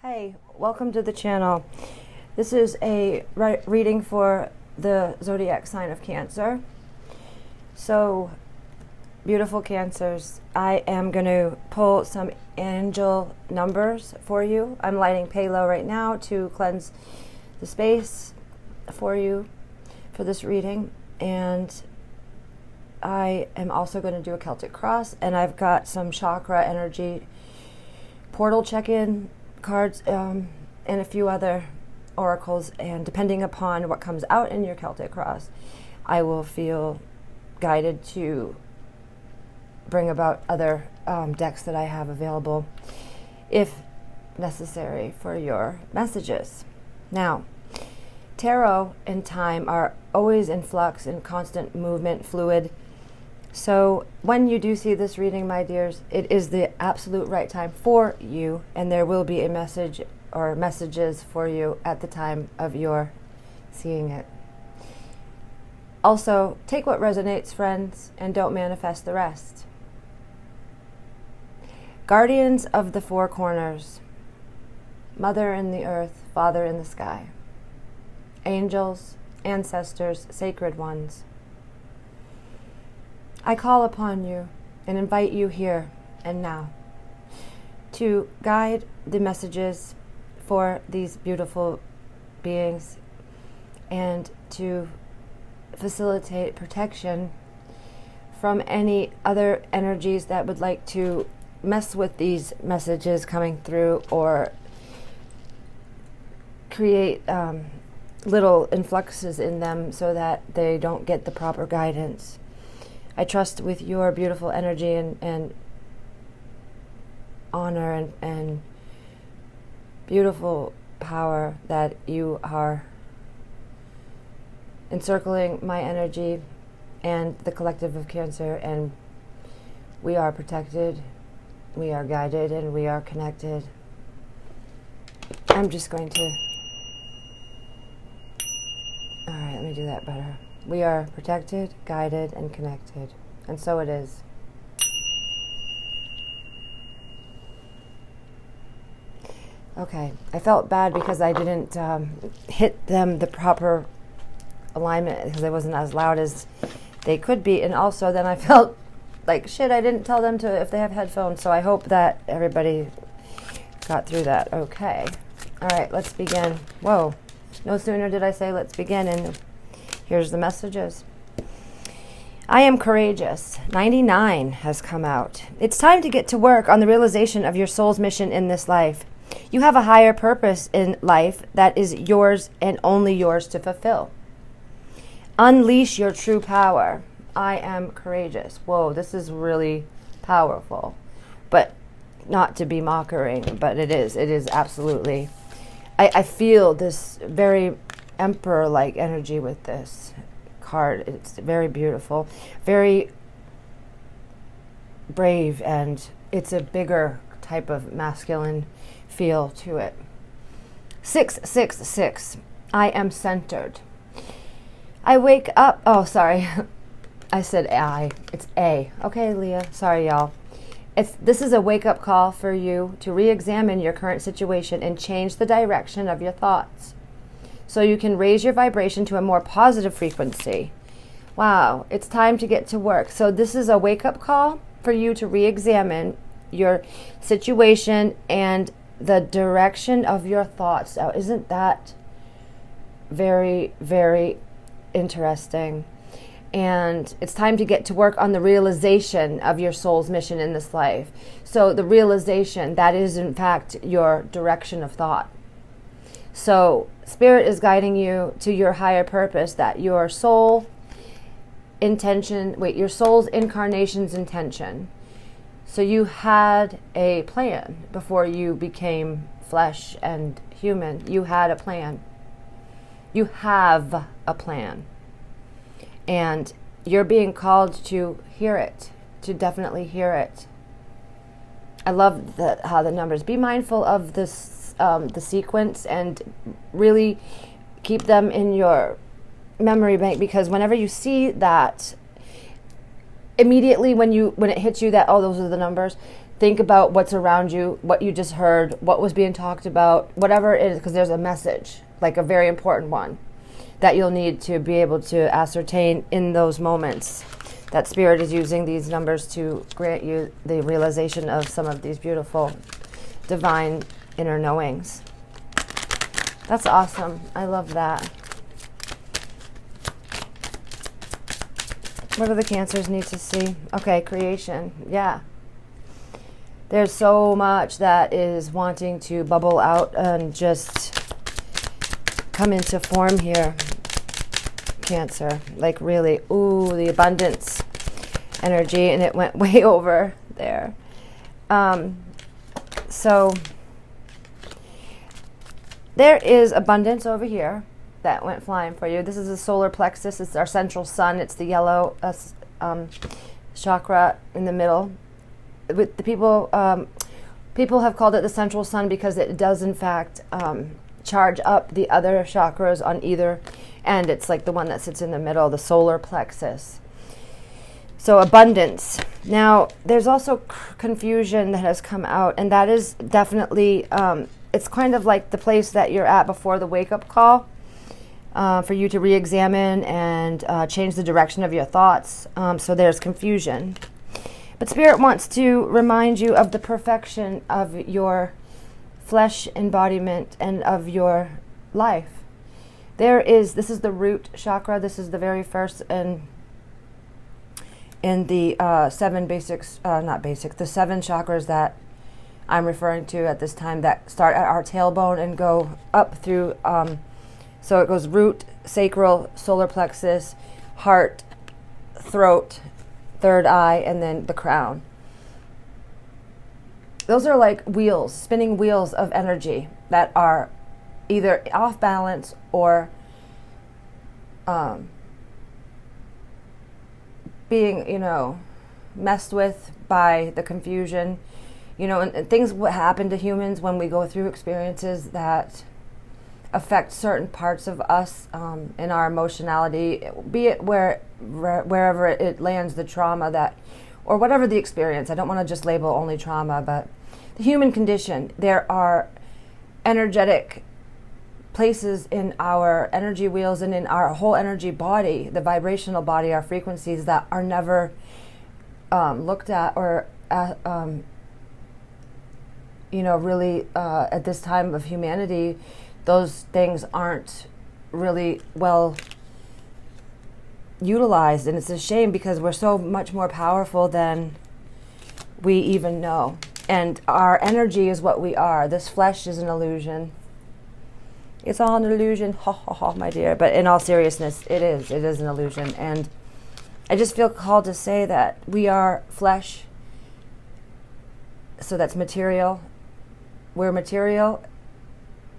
Hey, welcome to the channel. This is a reading for the zodiac sign of Cancer. So, beautiful Cancers, I am going to pull some angel numbers for you. I'm lighting Palo right now to cleanse the space for you for this reading. And I am also going to do a Celtic cross, and I've got some chakra energy portal check-in cards and a few other oracles, and depending upon what comes out in your Celtic cross, I will feel guided to bring about other decks that I have available if necessary for your messages. Now, tarot and time are always in flux, in constant movement, fluid. So when you do see this reading, my dears, it is the absolute right time for you, and there will be a message or messages for you at the time of your seeing it. Also, take what resonates, friends, and don't manifest the rest. Guardians of the four corners, Mother in the earth, Father in the sky, angels, ancestors, sacred ones, I call upon you and invite you here and now to guide the messages for these beautiful beings and to facilitate protection from any other energies that would like to mess with these messages coming through or create little influxes in them so that they don't get the proper guidance. I trust with your beautiful energy and honor and beautiful power that you are encircling my energy and the collective of Cancer, and we are protected, we are guided, and we are connected. I'm just going to... All right, let me do that better. We are protected, guided, and connected. And so it is. Okay, I felt bad because I didn't hit them the proper alignment because I wasn't as loud as they could be. And also then I felt like, shit, I didn't tell them to if they have headphones. So I hope that everybody got through that. Okay. All right, let's begin. Whoa. No sooner did I say let's begin, and here's the messages. I am courageous. 99 has come out. It's time to get to work on the realization of your soul's mission in this life. You have a higher purpose in life that is yours and only yours to fulfill. Unleash your true power. I am courageous. Whoa, this is really powerful. But not to be mockering, but it is. It is absolutely. I feel this very emperor-like energy with this card. It's very beautiful, very brave, and it's a bigger type of masculine feel to it. 666. I am centered. I wake up. Oh, sorry. I said I. It's A. Okay, Leah. Sorry, y'all. This is a wake-up call for you to re-examine your current situation and change the direction of your thoughts so you can raise your vibration to a more positive frequency. Wow, it's time to get to work. So this is a wake-up call for you to re-examine your situation and the direction of your thoughts. Now, isn't that very, very interesting? And it's time to get to work on the realization of your soul's mission in this life. So the realization, that is in fact your direction of thought. So Spirit is guiding you to your higher purpose, that your soul your soul's incarnation's intention. So you had a plan before you became flesh and human. You had a plan. You have a plan. And you're being called to hear it, to definitely hear it. I love how the numbers. Be mindful of this, the sequence, and really keep them in your memory bank, because whenever you see that, immediately when it hits you that, oh, those are the numbers, Think about what's around you, what you just heard, what was being talked about, whatever it is, because there's a message, like a very important one, that you'll need to be able to ascertain in those moments. That Spirit is using these numbers to grant you the realization of some of these beautiful, divine inner knowings. That's awesome. I love that. What do the Cancers need to see? Okay, creation. Yeah. There's so much that is wanting to bubble out and just come into form here, Cancer. Like really, ooh, the abundance energy, and it went way over there. So there is abundance over here that went flying for you. This is the solar plexus. It's our central sun. It's the yellow chakra in the middle. With the people have called it the central sun because it does in fact charge up the other chakras on either end. It's like the one that sits in the middle, the solar plexus. So abundance. Now there's also confusion that has come out, and that is definitely it's kind of like the place that you're at before the wake-up call, for you to re-examine and change the direction of your thoughts. So there's confusion. But Spirit wants to remind you of the perfection of your flesh embodiment and of your life. This is the root chakra. This is the very first in the the 7 chakras that I'm referring to at this time, that start at our tailbone and go up through, so it goes root, sacral, solar plexus, heart, throat, third eye, and then the crown. Those are like wheels, spinning wheels of energy that are either off balance or being, messed with by the confusion. And things happen to humans when we go through experiences that affect certain parts of us in our emotionality, be it wherever it lands, the trauma that, or whatever the experience. I don't want to just label only trauma, but the human condition. There are energetic places in our energy wheels and in our whole energy body, the vibrational body, our frequencies that are never looked at or really at this time of humanity. Those things aren't really well utilized, and it's a shame because we're so much more powerful than we even know. And our energy is what we are. This flesh is an illusion. It's all an illusion, ha ha ha, my dear. But in all seriousness, it is an illusion. And I just feel called to say that we are flesh, so that's material. We're material,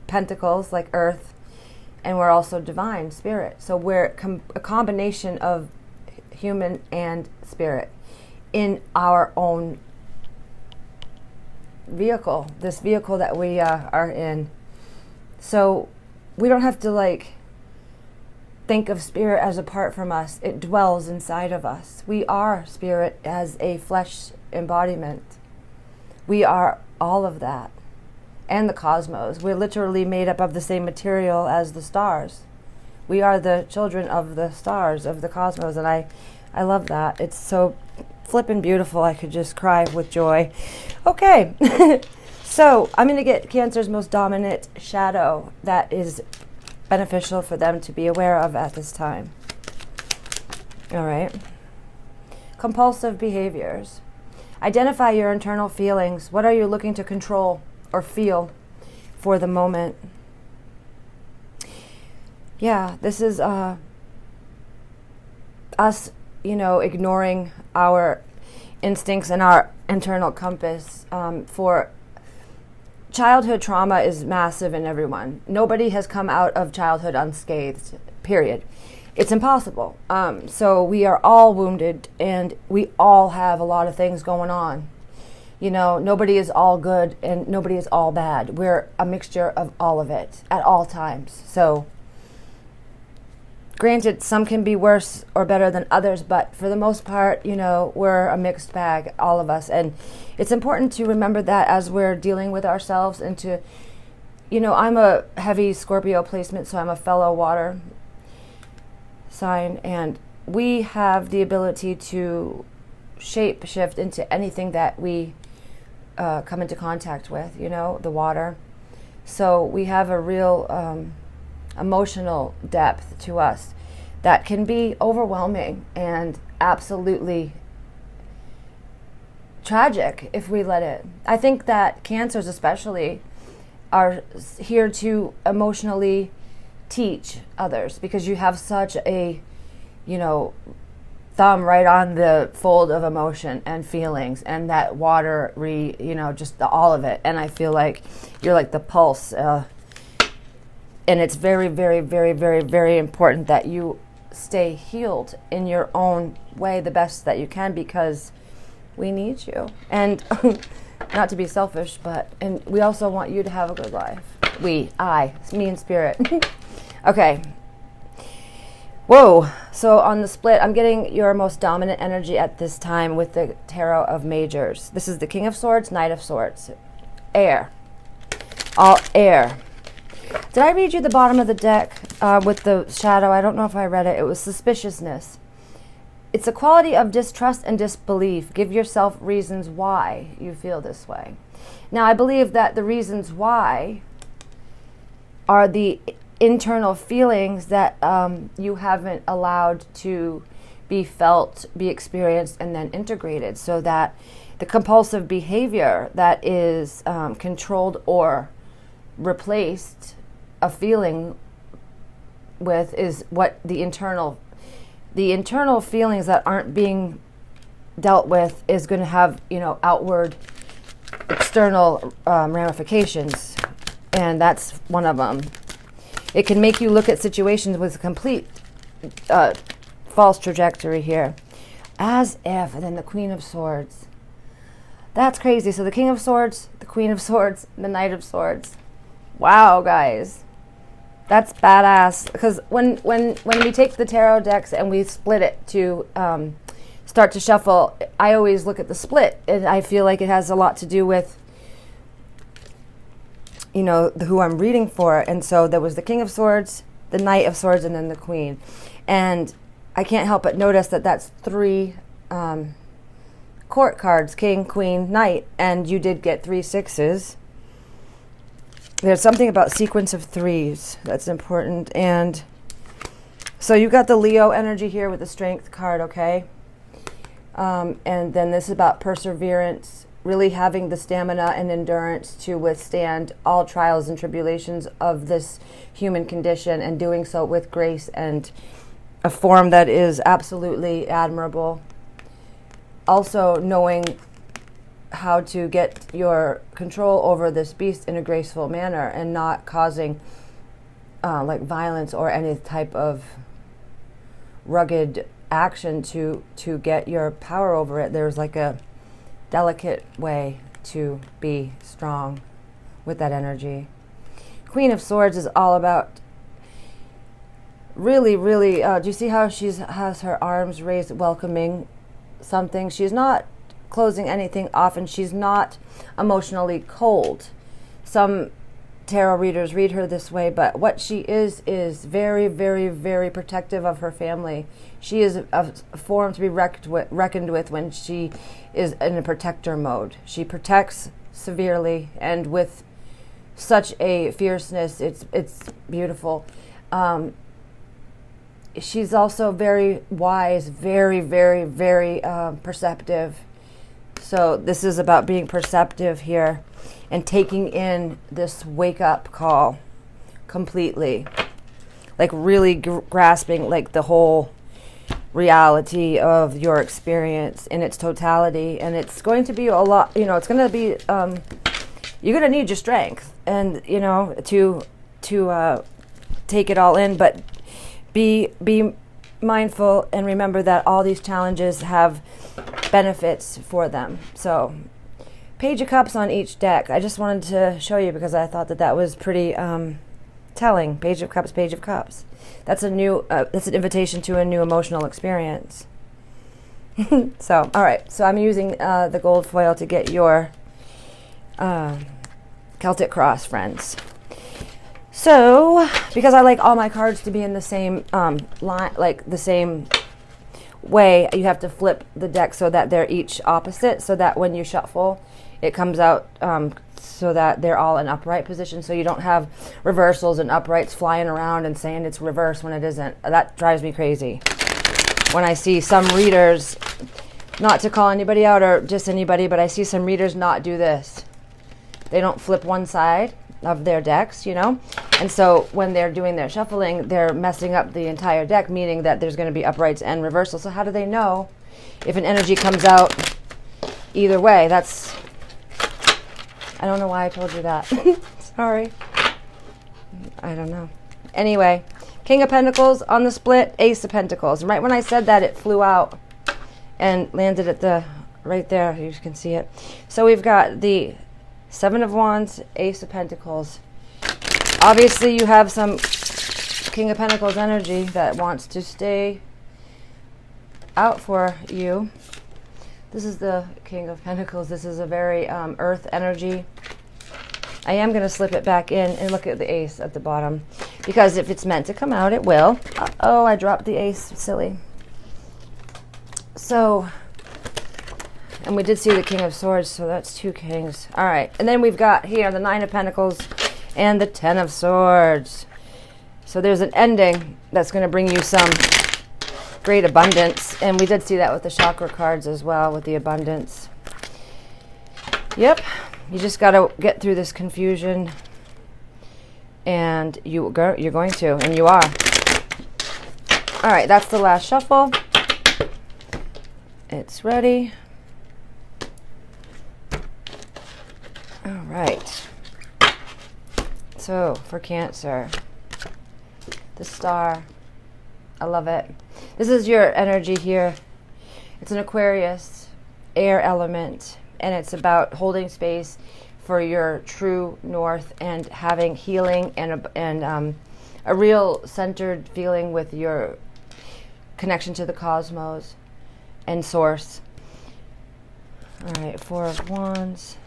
pentacles like earth, and we're also divine spirit. So we're a combination of human and spirit in our own vehicle, this vehicle that we are in. So we don't have to think of spirit as apart from us. It dwells inside of us. We are spirit as a flesh embodiment. We are all of that. And the cosmos. We're literally made up of the same material as the stars. We are the children of the stars, of the cosmos, and I love that. It's so flippin' beautiful. I could just cry with joy. Okay, so I'm going to get Cancer's most dominant shadow that is beneficial for them to be aware of at this time. All right. Compulsive behaviors. Identify your internal feelings. What are you looking to control or feel for the moment? Yeah, this is us, ignoring our instincts and our internal compass. For childhood trauma is massive in everyone. Nobody has come out of childhood unscathed, period. It's impossible. So we are all wounded, and we all have a lot of things going on. Nobody is all good and nobody is all bad. We're a mixture of all of it at all times. So Granted, some can be worse or better than others, but for the most part, you know, we're a mixed bag, all of us. And it's important to remember that as we're dealing with ourselves and to, you know, I'm a heavy Scorpio placement, so I'm a fellow water sign, and we have the ability to shape shift into anything that we come into contact with, you know, the water. So we have a real emotional depth to us that can be overwhelming and absolutely tragic if we let it. I think that cancers especially are here to emotionally teach others, because you have such a, you know, thumb right on the fold of emotion and feelings, and that water, you know, just all of it. And I feel like you're like the pulse, and it's very, very, very, very, very important that you stay healed in your own way the best that you can, because we need you. And not to be selfish, and we also want you to have a good life. Me and spirit. Okay. Whoa. So on the split, I'm getting your most dominant energy at this time with the Tarot of Majors. This is the King of Swords, Knight of Swords. Air. All air. Did I read you the bottom of the deck with the shadow? I don't know if I read it. It was suspiciousness. It's a quality of distrust and disbelief. Give yourself reasons why you feel this way. Now, I believe that the reasons why are the internal feelings that you haven't allowed to be felt, be experienced, and then integrated, so that the compulsive behavior that is controlled or replaced a feeling with is what the internal feelings that aren't being dealt with is going to have, you know, outward external ramifications, and that's one of them. It can make you look at situations with a complete false trajectory here, as if. And then the Queen of Swords. That's crazy. So the King of Swords, the Queen of Swords, the Knight of Swords. Wow, guys. That's badass. Because when we take the tarot decks and we split it to start to shuffle, I always look at the split, and I feel like it has a lot to do with, you know, who I'm reading for. And so there was the King of Swords, the Knight of Swords, and then the Queen. And I can't help but notice that that's 3 court cards: King, Queen, Knight, and you did get 3 sixes. There's something about sequence of 3s that's important. And so you got the Leo energy here with the Strength card, okay? And then this is about perseverance, really having the stamina and endurance to withstand all trials and tribulations of this human condition, and doing so with grace and a form that is absolutely admirable. Also knowing how to get your control over this beast in a graceful manner and not causing like violence or any type of rugged action to get your power over it. There's like a delicate way to be strong with that energy. Queen of Swords is all about really, really, do you see how she has her arms raised, welcoming something? She's not closing anything off, and she's not emotionally cold. Some tarot readers read her this way, but what she is very, very, very protective of her family. She is a form to be reckoned with when she is in a protector mode. She protects severely and with such a fierceness. It's beautiful. She's also very wise, very, very, very perceptive. So this is about being perceptive here and taking in this wake-up call completely. Like really grasping like the whole reality of your experience in its totality. And it's going to be a lot, you know, it's going to be, you're going to need your strength and, you know, to take it all in. But be mindful and remember that all these challenges have benefits for them. So Page of Cups on each deck. I just wanted to show you because I thought that was pretty telling. Page of Cups, Page of Cups. That's a new, that's an invitation to a new emotional experience. So, all right. So I'm using the gold foil to get your Celtic cross, friends. So, because I like all my cards to be in the same line, like the same way, you have to flip the deck so that they're each opposite, so that when you shuffle, it comes out so that they're all in upright position, so you don't have reversals and uprights flying around and saying it's reversed when it isn't. That drives me crazy. When I see some readers, not to call anybody out or just anybody, but I see some readers not do this. They don't flip one side of their decks, you know? And so when they're doing their shuffling, they're messing up the entire deck, meaning that there's going to be uprights and reversals. So how do they know if an energy comes out either way? That's... I don't know why I told you that. Sorry. I don't know. Anyway, King of Pentacles on the split, Ace of Pentacles. And right when I said that, it flew out and landed at the... right there. You can see it. So we've got the Seven of Wands, Ace of Pentacles. Obviously, you have some King of Pentacles energy that wants to stay out for you. This is the King of Pentacles. This is a very earth energy. I am going to slip it back in and look at the ace at the bottom, because if it's meant to come out, it will. Uh-oh, I dropped the ace. Silly. So... and we did see the King of Swords, so that's two kings. All right, and then we've got here the Nine of Pentacles and the Ten of Swords. So there's an ending that's going to bring you some great abundance. And we did see that with the chakra cards as well, with the abundance. Yep, you just got to get through this confusion. And you're going to, and you are. All right, that's the last shuffle. It's ready. All right. So for Cancer, the Star, I love it. This is your energy here. It's an Aquarius, air element, and it's about holding space for your true north and having healing and a real centered feeling with your connection to the cosmos and source. All right, Four of Wands.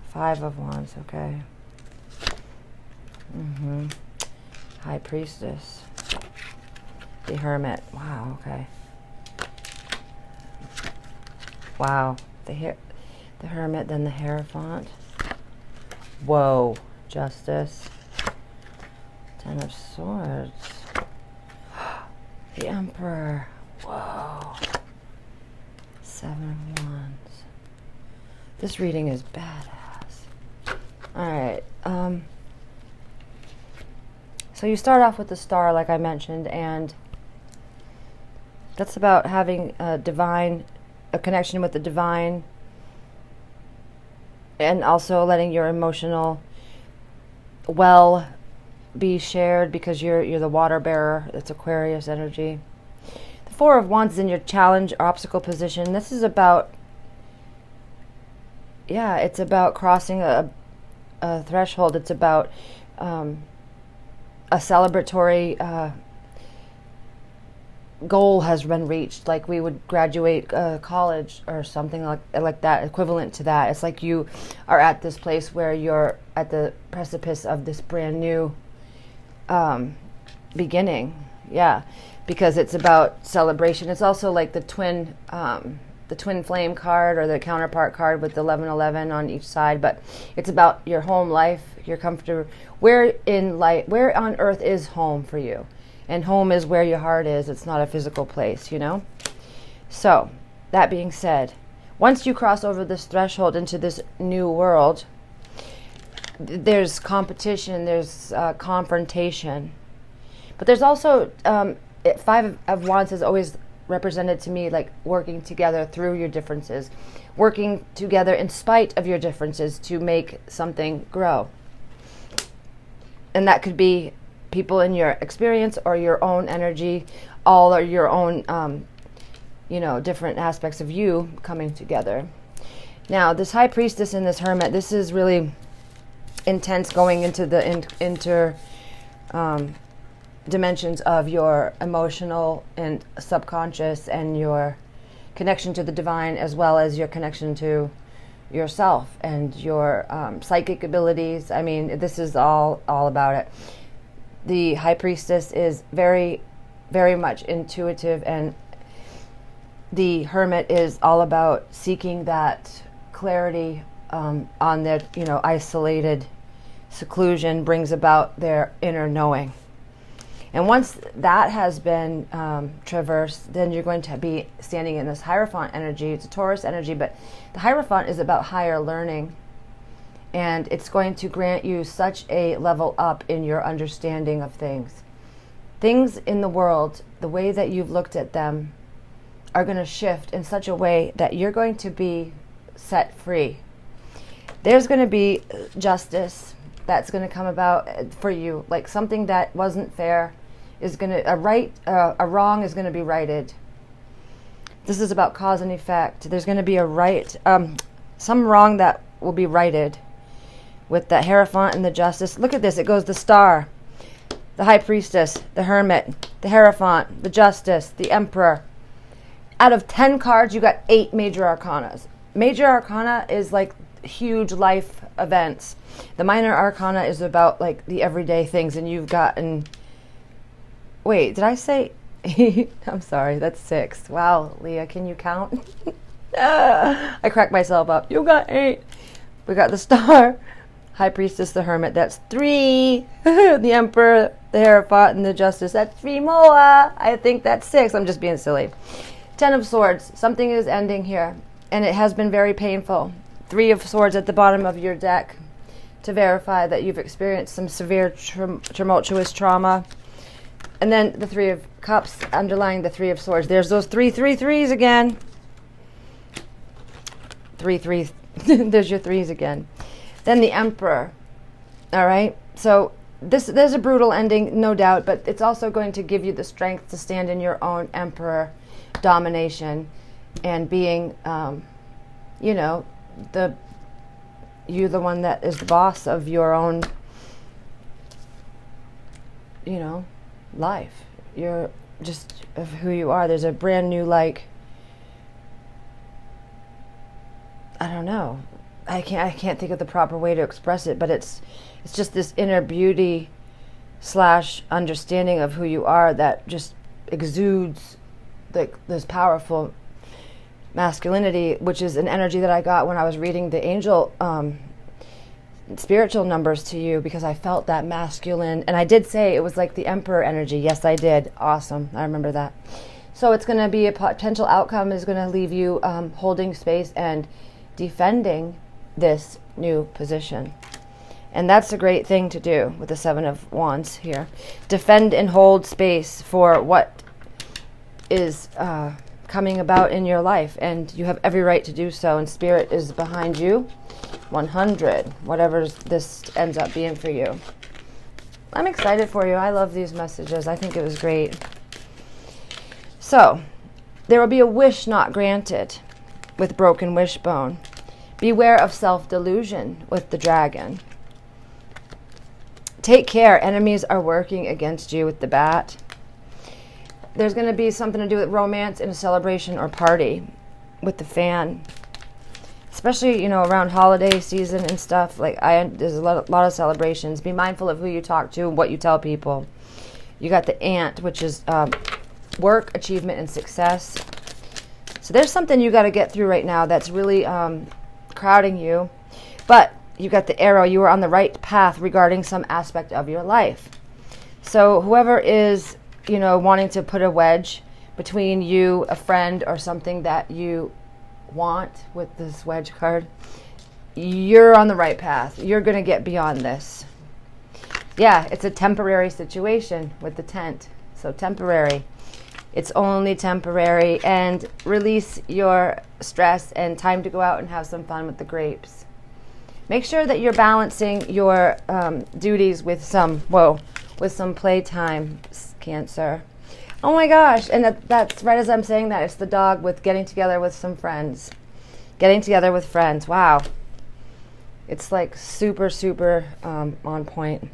Five of Wands, okay. High Priestess. The Hermit. Wow, okay. Wow. The Hermit, then the Hierophant. Whoa. Justice. Ten of Swords. The Emperor. Whoa. Seven of Wands. This reading is badass. All right. So you start off with the Star, like I mentioned, and that's about having a connection with the divine, and also letting your emotional well be shared, because you're the water bearer. It's Aquarius energy. The Four of Wands is in your challenge or obstacle position. This is about, yeah, it's about crossing a threshold. It's about a celebratory goal has been reached, like we would graduate college or something like that, equivalent to that. It's like you are at this place where you're at the precipice of this brand new beginning. Yeah, because it's about celebration. It's also like the twin flame card, or the counterpart card with the 1111 on each side, but it's about your home life, your comfort. Where on earth is home for you? And home is where your heart is. It's not a physical place, you know? So, that being said, once you cross over this threshold into this new world, there's competition, there's confrontation. But there's also, Five of Wands has always represented to me like working together through your differences, working together in spite of your differences to make something grow. And that could be people in your experience or your own energy, all are your own, different aspects of you coming together. Now, this High Priestess and this Hermit, this is really intense, going into the dimensions of your emotional and subconscious and your connection to the divine, as well as your connection to yourself and your psychic abilities. I mean, this is all about it. The High Priestess is very, very much intuitive, and the Hermit is all about seeking that clarity on their, isolated seclusion, brings about their inner knowing. And once that has been traversed, then you're going to be standing in this Hierophant energy. It's a Taurus energy, but the Hierophant is about higher learning. And it's going to grant you such a level up in your understanding of things. Things in the world, the way that you've looked at them, are going to shift in such a way that you're going to be set free. There's going to be justice that's going to come about for you, like something that wasn't fair is going to, a wrong is going to be righted. This is about cause and effect. There's going to be a right, some wrong that will be righted with the Hierophant and the Justice. Look at this. It goes the Star, the High Priestess, the Hermit, the Hierophant, the Justice, the Emperor. Out of 10 cards, you got 8 major arcanas. Major arcana is like huge life events. The minor arcana is about like the everyday things, and you've gotten, wait, did I say I'm sorry, that's 6. Wow, Leah, can you count? I cracked myself up. You got 8. We got the Star, High Priestess, the Hermit, that's 3. The Emperor, the Hierophant, and the Justice, that's 3 more. I think that's 6. I'm just being silly. 10 of Swords, something is ending here, and it has been very painful. 3 of Swords at the bottom of your deck to verify that you've experienced some severe tumultuous trauma. And then the 3 of Cups underlying the 3 of Swords. There's those 3 3s again. 3 3. There's your 3s again. Then the Emperor. All right. So there's a brutal ending, no doubt, but it's also going to give you the strength to stand in your own Emperor domination and being, you're the one that is the boss of your own, life. You're just of who you are. There's a brand new, I don't know. I can't think of the proper way to express it, but it's just this inner beauty / understanding of who you are that just exudes this powerful masculinity, which is an energy that I got when I was reading the angel spiritual numbers to you, because I felt that masculine, and I did say it was like the Emperor energy. Yes, I did. Awesome. I remember that. So it's going to be a potential outcome is going to leave you holding space and defending this new position. And that's a great thing to do with the 7 of Wands here. Defend and hold space for what is coming about in your life, and you have every right to do so, and Spirit is behind you 100, whatever this ends up being for you. I'm excited for you. I love these messages. I think it was great. So there will be a wish not granted with Broken Wishbone. Beware of self-delusion with the Dragon. Take care. Enemies are working against you with the Bat. There's going to be something to do with romance in a celebration or party with the Fan. Especially, around holiday season and stuff. There's a lot of celebrations. Be mindful of who you talk to and what you tell people. You got the Ant, which is work, achievement, and success. So there's something you got to get through right now that's really crowding you. But you got the Arrow. You are on the right path regarding some aspect of your life. So whoever is wanting to put a wedge between you, a friend, or something that you want with this wedge card, you're on the right path. You're going to get beyond this. Yeah, it's a temporary situation with the tent. So temporary. It's only temporary. And release your stress and time to go out and have some fun with the grapes. Make sure that you're balancing your duties with some playtime, Cancer. Oh my gosh, and that's right as I'm saying that, it's the dog with getting together with some friends. Getting together with friends, wow. It's like super, super on point.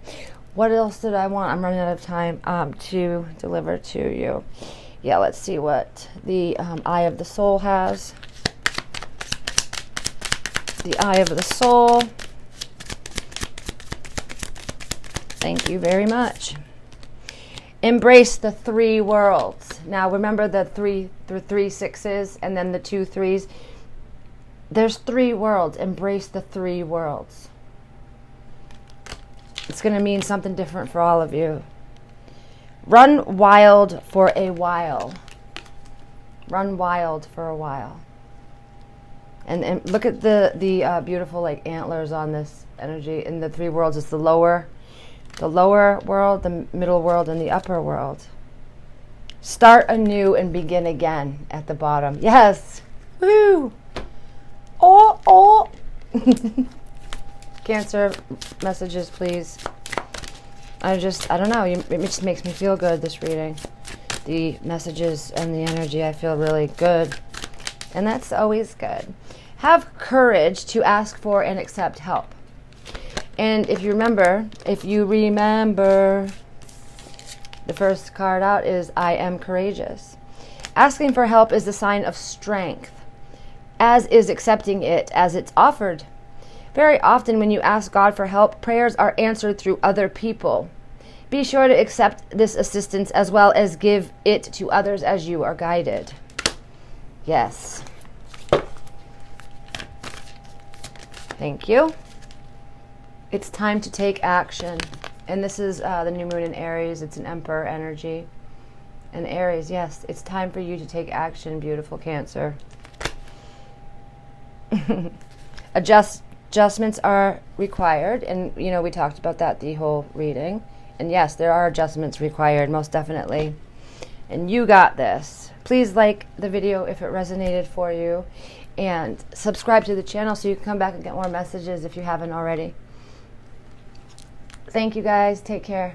What else did I want? I'm running out of time to deliver to you. Yeah, let's see what the Eye of the Soul has. The Eye of the Soul. Thank you very much. Embrace the 3 worlds. Now remember the three sixes and then the 2 3s. There's 3 worlds. Embrace the 3 worlds. It's going to mean something different for all of you. Run wild for a while. Run wild for a while. And look at the beautiful like antlers on this energy. In the 3 worlds, it's the lower world, the middle world, and the upper world. Start anew and begin again at the bottom. Yes. Woo. Oh. Cancer messages, please. I don't know. It just makes me feel good, this reading. The messages and the energy, I feel really good. And that's always good. Have courage to ask for and accept help. And if you remember, the first card out is I am courageous. Asking for help is a sign of strength, as is accepting it as it's offered. Very often when you ask God for help, prayers are answered through other people. Be sure to accept this assistance as well as give it to others as you are guided. Yes. Thank you. It's time to take action. And this is the new moon in Aries. It's an Emperor energy. And Aries, yes, it's time for you to take action, beautiful Cancer. Adjustments are required, and we talked about that the whole reading. And yes, there are adjustments required, most definitely. And you got this. Please like the video if it resonated for you, and subscribe to the channel so you can come back and get more messages if you haven't already. Thank you guys. Take care.